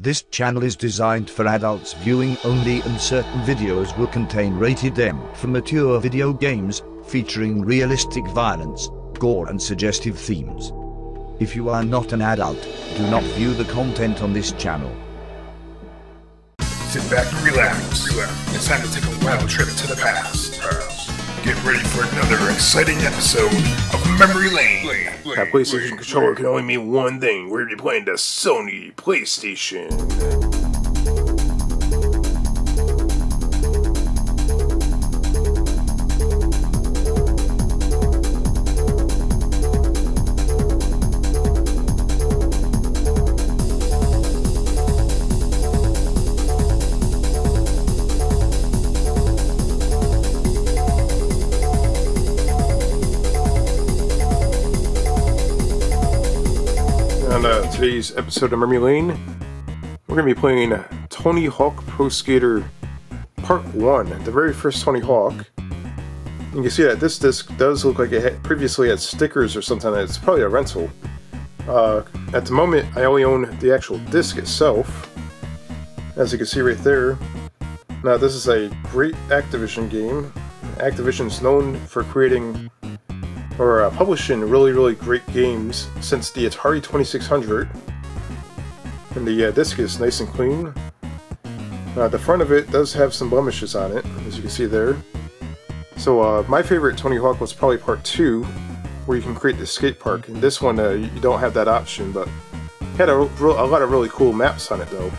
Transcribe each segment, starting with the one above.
This channel is designed for adults viewing only, and certain videos will contain rated M for mature video games, featuring realistic violence, gore and suggestive themes. If you are not an adult, do not view the content on this channel. Sit back and relax. It's time to take a wild trip to the past. Get ready for another exciting episode of Memory Lane. That PlayStation controller can only mean one thing. We're going to be playing the Sony PlayStation. On today's episode of Memory Lane, we're going to be playing Tony Hawk Pro Skater Part 1, the very first Tony Hawk. You can see that this disc does look like it previously had stickers or something. It's probably a rental. At the moment, I only own the actual disc itself, as you can see right there. Now, this is a great Activision game. Activision's known for creating or publishing really great games since the Atari 2600, and the disc is nice and clean. The front of it does have some blemishes on it, as you can see there. So my favorite Tony Hawk was probably Part 2, where you can create the skate park. And this one, you don't have that option, but it had a lot of really cool maps on it though.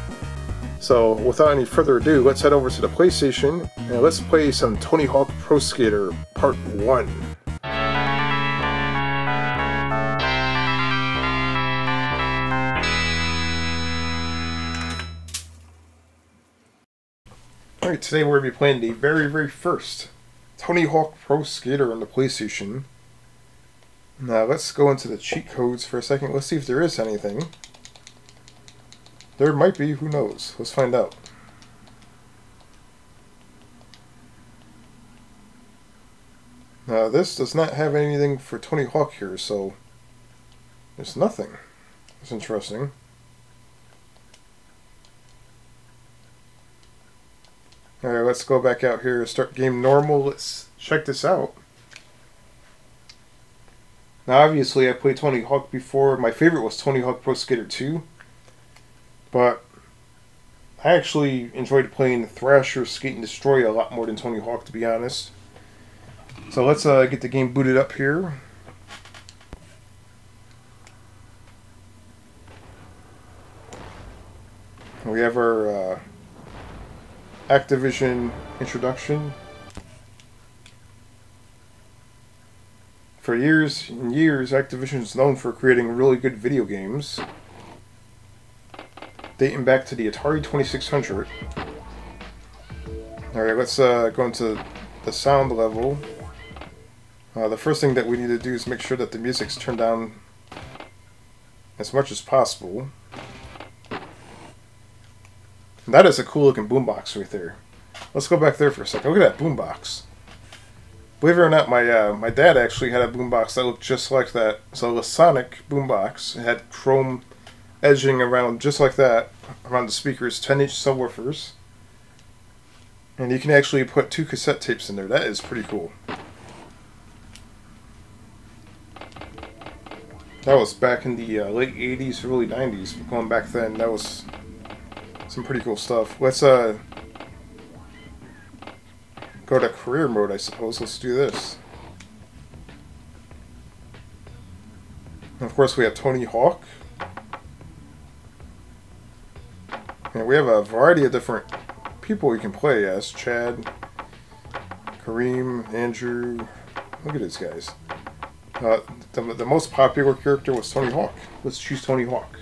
So without any further ado, let's head over to the PlayStation, and let's play some Tony Hawk Pro Skater Part 1. Alright, today we're going to be playing the very first Tony Hawk Pro Skater on the PlayStation. Now let's go into the cheat codes for a second. Let's see if there is anything. There might be, who knows? Let's find out. Now this does not have anything for Tony Hawk here, so there's nothing. That's interesting. Alright, let's go back out here, start game normal. Let's check this out. Now obviously I played Tony Hawk before. My favorite was Tony Hawk Pro Skater 2. But I actually enjoyed playing Thrasher, Skate and Destroy a lot more than Tony Hawk, to be honest. So let's get the game booted up here. We have our Activision introduction. For years and years, Activision is known for creating really good video games, dating back to the Atari 2600. Alright, let's go into the sound level. The first thing that we need to do is make sure that the music's turned down as much as possible. That is a cool looking boombox right there. Let's go back there for a second. Look at that boombox. Believe it or not, my dad actually had a boombox that looked just like that. So a Sonic boombox. It had chrome edging around just like that around the speakers, 10-inch subwoofers. And you can actually put 2 cassette tapes in there. That is pretty cool. That was back in the late 80s, early 90s. But going back then, that was some pretty cool stuff. Let's go to career mode, I suppose. Let's do this. And of course we have Tony Hawk. And we have a variety of different people you can play as. Chad, Kareem, Andrew. Look at these guys. The most popular character was Tony Hawk. Let's choose Tony Hawk.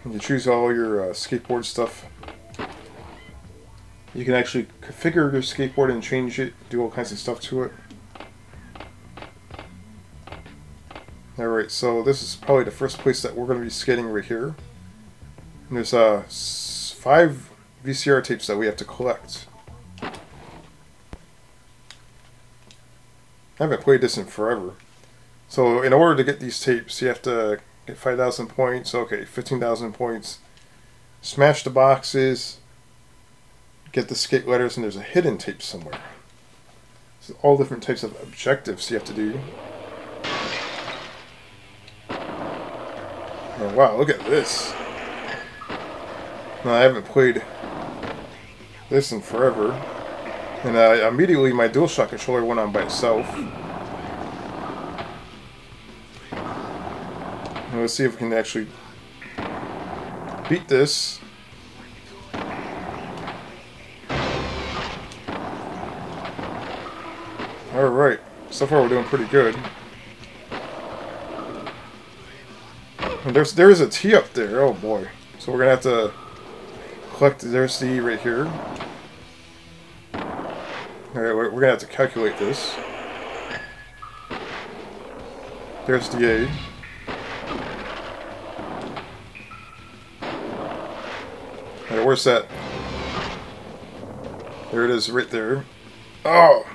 You can choose all your skateboard stuff. You can actually configure your skateboard and change it, do all kinds of stuff to it. Alright, so this is probably the first place that we're going to be skating right here. And there's 5 VCR tapes that we have to collect. I haven't played this in forever. So in order to get these tapes, you have to Get 5,000 points. Okay, 15,000 points. Smash the boxes. Get the skate letters, and there's a hidden tape somewhere. So all different types of objectives you have to do. Oh wow, look at this. No, I haven't played this in forever. And immediately my DualShock controller went on by itself. And let's see if we can actually beat this. Alright, so far we're doing pretty good. And there is a T up there, oh boy. So we're gonna have to collect, there's the E right here. Alright, we're gonna have to calculate this. There's the A. Alright, where's that? There it is, right there. Oh!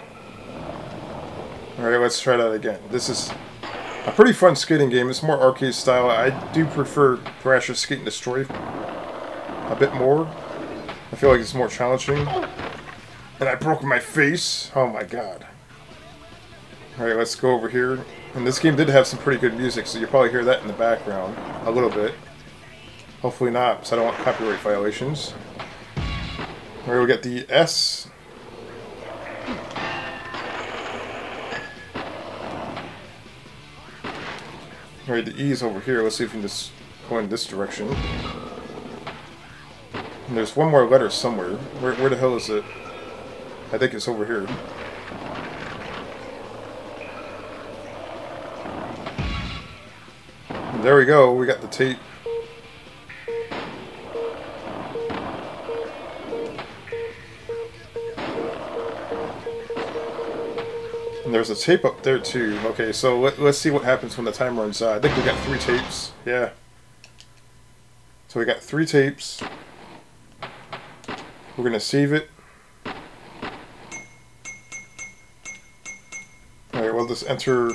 Alright, let's try that again. This is a pretty fun skating game. It's more arcade style. I do prefer Thrasher Skate and Destroy a bit more. I feel like it's more challenging. And I broke my face. Oh my god. Alright, let's go over here. And this game did have some pretty good music, so you'll probably hear that in the background a little bit. Hopefully not, because I don't want copyright violations. Alright, we get the S. Alright, the E is over here. Let's see if we can just go in this direction. And there's one more letter somewhere. Where the hell is it? I think it's over here. And there we go. We got the tape. And there's a tape up there too. Okay, so let's see what happens when the time runs out. I think we got 3 tapes. Yeah. So we got 3 tapes. We're gonna save it. Alright, we'll just enter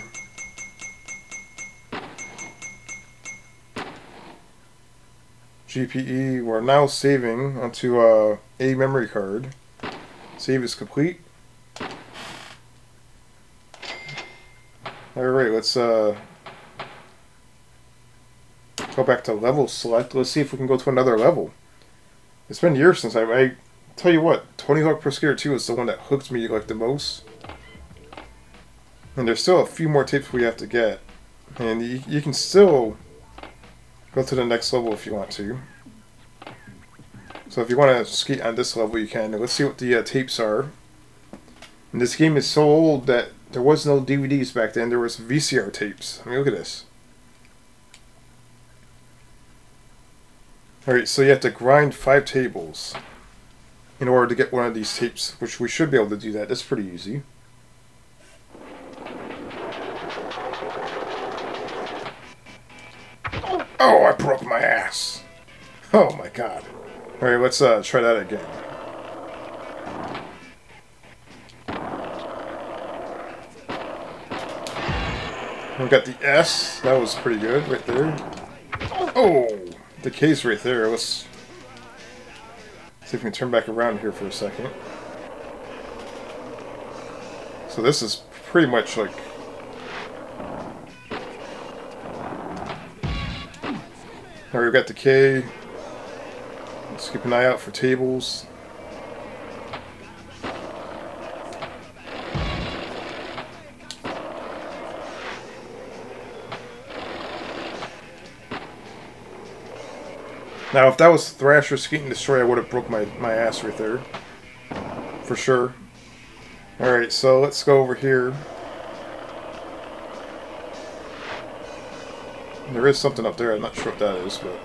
GPE. We're now saving onto a memory card. Save is complete. Alright, let's go back to level select. Let's see if we can go to another level. It's been years since I tell you what, Tony Hawk Pro Skater 2 is the one that hooked me like the most. And there's still a few more tapes we have to get. And you can still go to the next level if you want to. So if you want to skate on this level, you can. Let's see what the tapes are. And this game is so old that there was no DVDs back then. There was VCR tapes. I mean, look at this. Alright, so you have to grind 5 tables in order to get one of these tapes, which we should be able to do that. That's pretty easy. Oh, I broke my ass. Oh my god. Alright, let's try that again. We got the S. That was pretty good right there. Oh, the K's right there. Let's see if we can turn back around here for a second. So this is pretty much like... Alright, we've got the K. Let's keep an eye out for tables. Now, if that was Thrasher Skate and Destroy, I would have broke my ass right there. For sure. Alright, so let's go over here. There is something up there. I'm not sure what that is, but...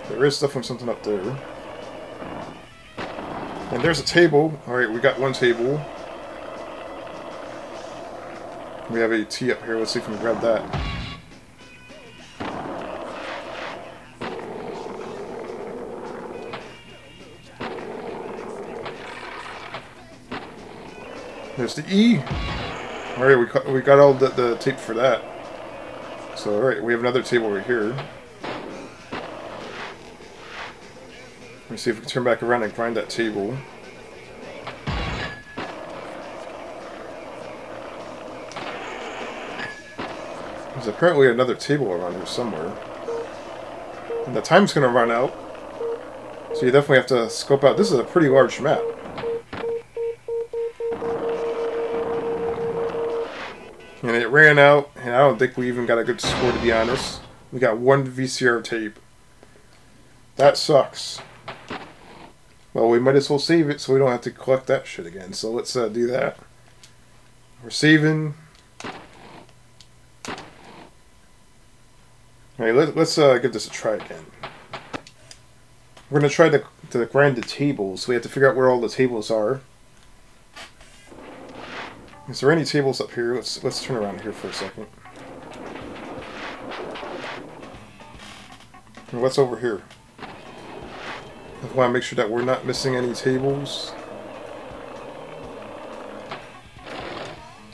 there is definitely something up there. And there's a table. Alright, we got one table. We have a T up here. Let's see if we can grab that. There's the E. Alright, we got all the tape for that. So, alright, we have another table right here. Let me see if we can turn back around and grind that table. There's apparently another table around here somewhere. And the time's going to run out. So you definitely have to scope out. This is a pretty large map. And it ran out, and I don't think we even got a good score, to be honest. We got one VCR tape. That sucks. Well, we might as well save it so we don't have to collect that shit again. So let's do that. We're saving. Alright, let's give this a try again. We're going to try to grind the tables. We have to figure out where all the tables are. Is there any tables up here? Let's turn around here for a second. And what's over here? I want to make sure that we're not missing any tables.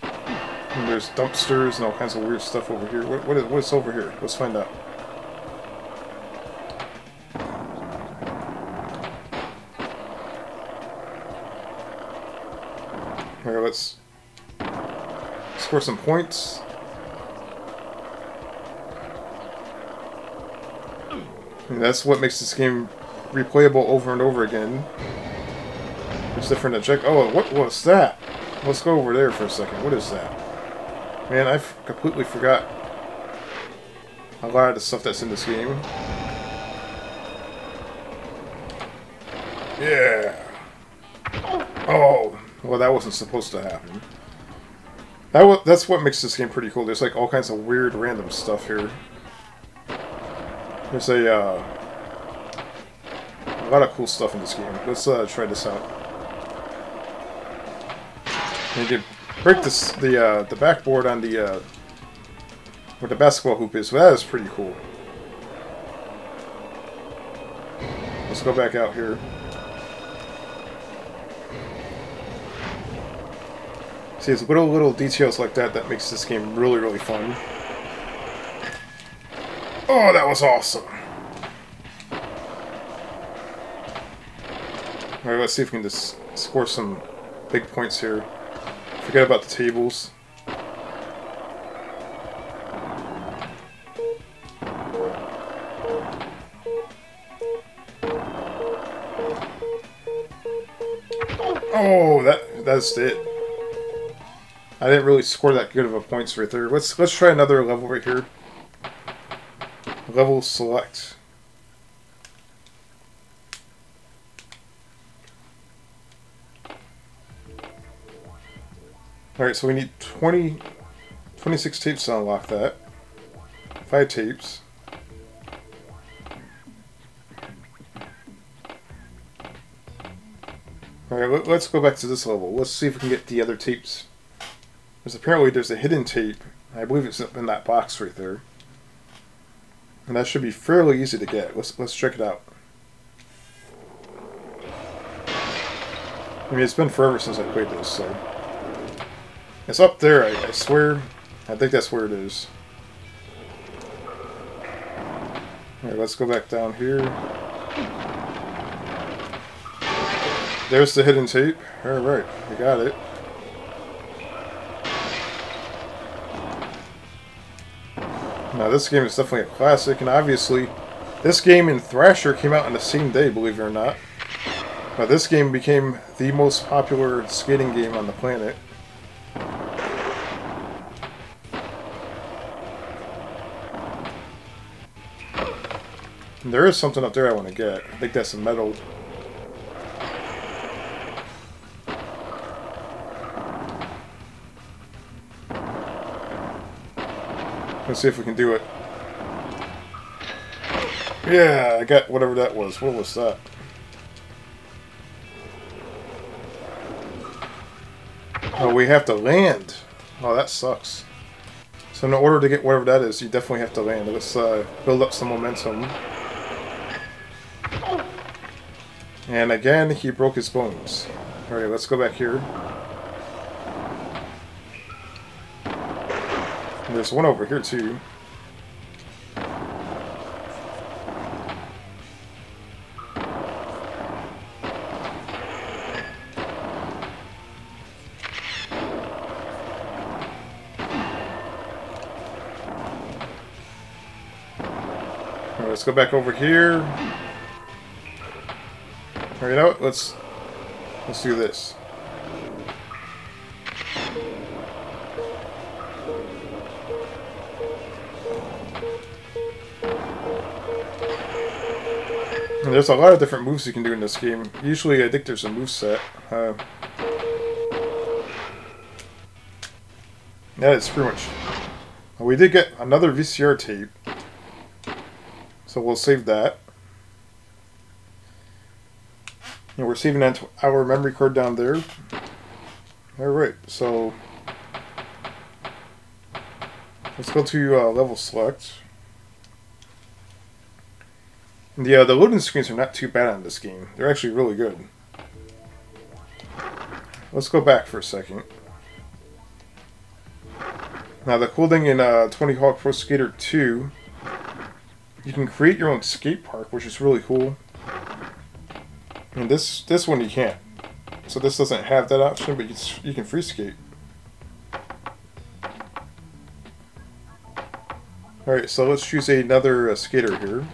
And there's dumpsters and all kinds of weird stuff over here. What is over here? Let's find out. Alright, let's score some points. And that's what makes this game replayable over and over again. There's different objectives. Oh, what was that? Let's go over there for a second. What is that? Man, I completely forgot a lot of the stuff that's in this game. Yeah. Oh, well, that wasn't supposed to happen. That's what makes this game pretty cool. There's like all kinds of weird, random stuff here. There's a lot of cool stuff in this game. Let's try this out. And you can break the backboard on the where the basketball hoop is. Well, that is pretty cool. Let's go back out here. See, it's little details like that that makes this game really, really fun. Oh, that was awesome! Alright, let's see if we can just score some big points here. Forget about the tables. Oh, that's it. I didn't really score that good of a points right there. Let's try another level right here. Level select. Alright, so we need 26 tapes to unlock that. 5 tapes. Alright, let's go back to this level. Let's see if we can get the other tapes. There's a hidden tape. I believe it's up in that box right there. And that should be fairly easy to get. Let's check it out. I mean, it's been forever since I played this, so... It's up there, I swear. I think that's where it is. Alright, let's go back down here. There's the hidden tape. Alright, we got it. Now, this game is definitely a classic, and obviously, this game and Thrasher came out on the same day, believe it or not. But this game became the most popular skating game on the planet. And there is something up there I want to get. I think that's a medal. Let's see if we can do it. Yeah, I got whatever that was. What was that? Oh, we have to land. Oh, that sucks. So in order to get whatever that is, you definitely have to land. Let's build up some momentum. And again, he broke his bones. Alright, let's go back here. And there's one over here too. Alright, let's go back over here. Alright, you know what? Let's do this. And there's a lot of different moves you can do in this game. Usually I think there's a moveset. That is pretty much... We did get another VCR tape. So we'll save that. And we're saving that to our memory card down there. Alright, so... Let's go to level select. And the loading screens are not too bad on this game. They're actually really good. Let's go back for a second. Now the cool thing in Tony Hawk Pro Skater 2, you can create your own skate park, which is really cool. And this one you can't. So this doesn't have that option, but you can free skate. Alright, so let's choose another skater here.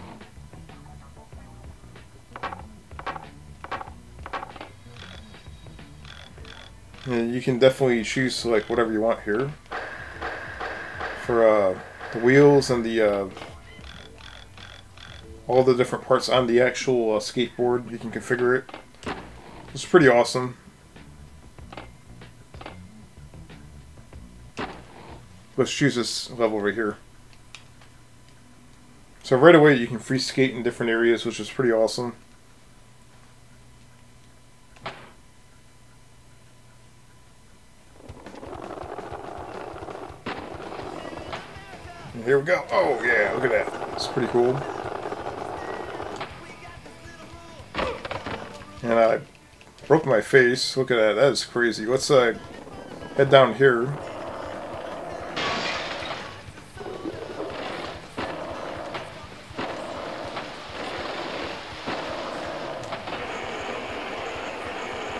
And you can definitely choose like whatever you want here. For the wheels and the all the different parts on the actual skateboard, you can configure it. It's pretty awesome. Let's choose this level right here. So right away you can free skate in different areas, which is pretty awesome. And here we go. Oh yeah, look at that. It's pretty cool. And I broke my face. Look at that. That is crazy. Let's head down here.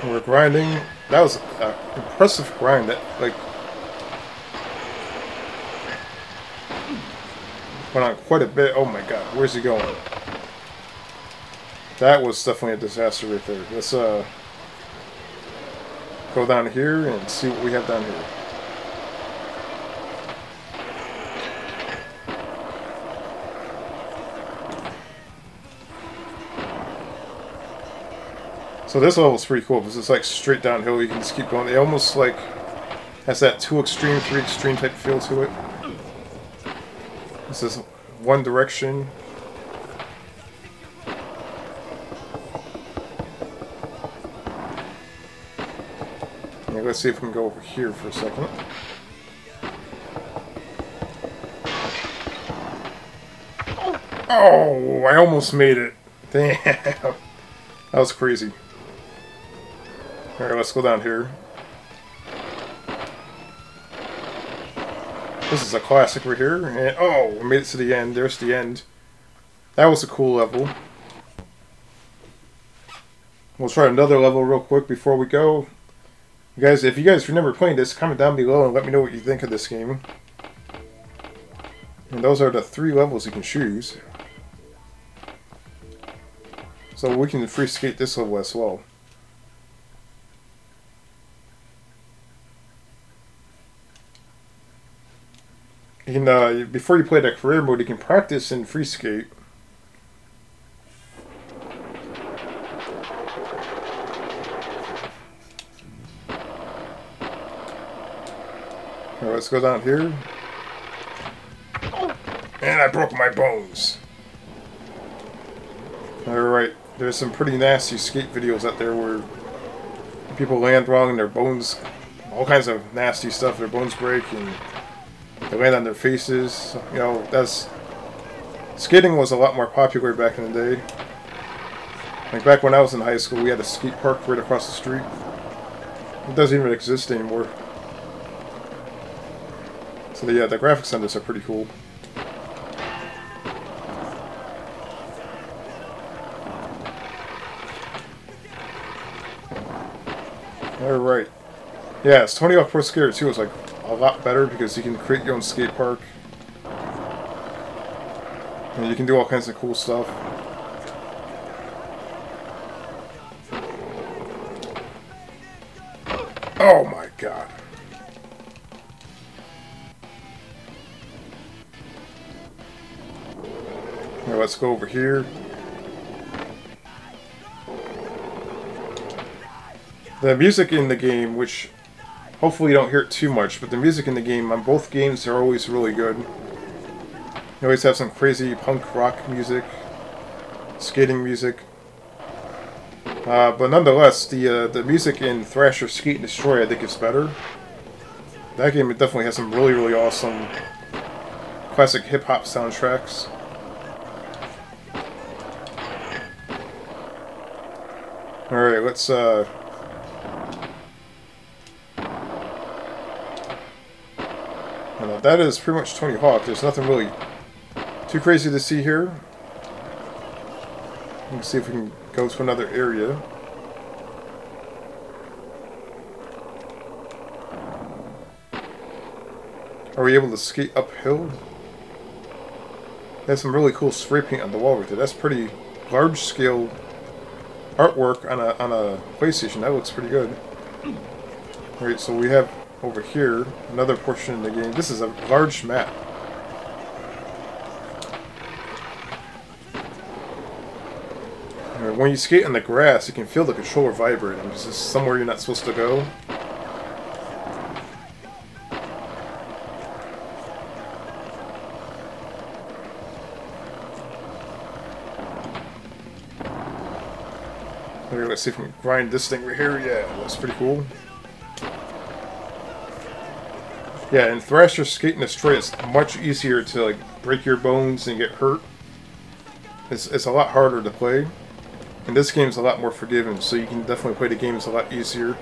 We're grinding. That was an impressive grind. That like went on quite a bit. Oh my god, where's he going? That was definitely a disaster right there. Let's go down here and see what we have down here. So this level is pretty cool because it's like straight downhill. You can just keep going. It almost like has that 2 extreme, 3 extreme type feel to it. This is one direction. Yeah, let's see if we can go over here for a second. Oh, I almost made it. Damn. That was crazy. Alright, let's go down here. This is a classic right here. And oh, we made it to the end. There's the end. That was a cool level. We'll try another level real quick before we go. You guys, if you guys remember playing this, comment down below and let me know what you think of this game. And those are the 3 levels you can choose. So we can free skate this level as well. You can, before you play that career mode, you can practice in free skate. Alright, let's go down here. And I broke my bones. Alright, there's some pretty nasty skate videos out there where people land wrong and their bones, all kinds of nasty stuff, their bones break and they land on their faces. You know, skating was a lot more popular back in the day. Like back when I was in high school, we had a skate park right across the street. It doesn't even exist anymore. So yeah, the graphics on this are pretty cool. Alright. Yeah, it's Tony Hawk Pro Skater 2 is like a lot better because you can create your own skate park. And you can do all kinds of cool stuff. Oh my god. Now let's go over here. The music in the game, which hopefully you don't hear it too much, but the music in the game on both games are always really good. You always have some crazy punk rock music, skating music. But nonetheless, the music in Thrasher Skate and Destroy I think is better. That game definitely has some really, really awesome classic hip-hop soundtracks. Alright, let's that is pretty much Tony Hawk. There's nothing really too crazy to see here. Let's see if we can go to another area. Are we able to skate uphill? There's some really cool spray paint on the wall right there. That's pretty large scale artwork on a PlayStation. That looks pretty good. Alright, so we have over here another portion of the game. This is a large map. When you skate on the grass, you can feel the controller vibrating. This is somewhere you're not supposed to go. Here, let's see if we can grind this thing right here. Yeah, that's pretty cool. Yeah, in Thrasher Skate and Destroy, it's much easier to like break your bones and get hurt. It's a lot harder to play. And this game's a lot more forgiving, so you can definitely play the games a lot easier.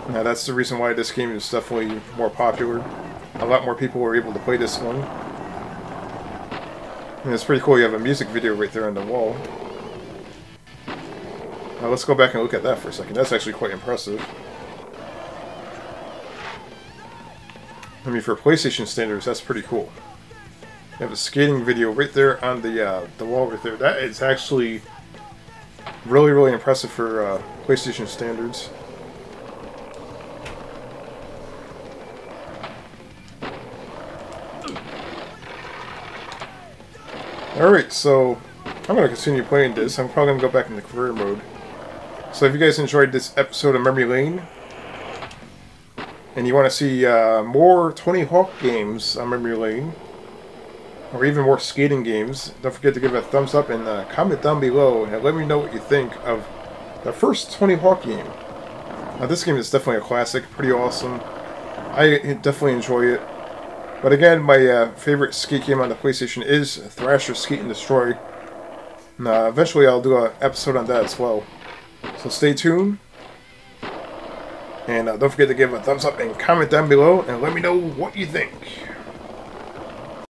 Now that's the reason why this game is definitely more popular. A lot more people are able to play this one. And it's pretty cool, you have a music video right there on the wall. Now let's go back and look at that for a second. That's actually quite impressive. I mean, for PlayStation standards, that's pretty cool. You have a skating video right there on the wall right there. That is actually really, really impressive for PlayStation standards. Alright, so I'm going to continue playing this. I'm probably going to go back into career mode. So if you guys enjoyed this episode of Memory Lane, and you want to see more Tony Hawk games on Memory Lane, or even more skating games, don't forget to give it a thumbs up and comment down below and let me know what you think of the first Tony Hawk game. Now this game is definitely a classic, pretty awesome. I definitely enjoy it. But again, my favorite skate game on the PlayStation is Thrasher Skate and Destroy. And eventually I'll do an episode on that as well. So stay tuned. And don't forget to give a thumbs up and comment down below and let me know what you think.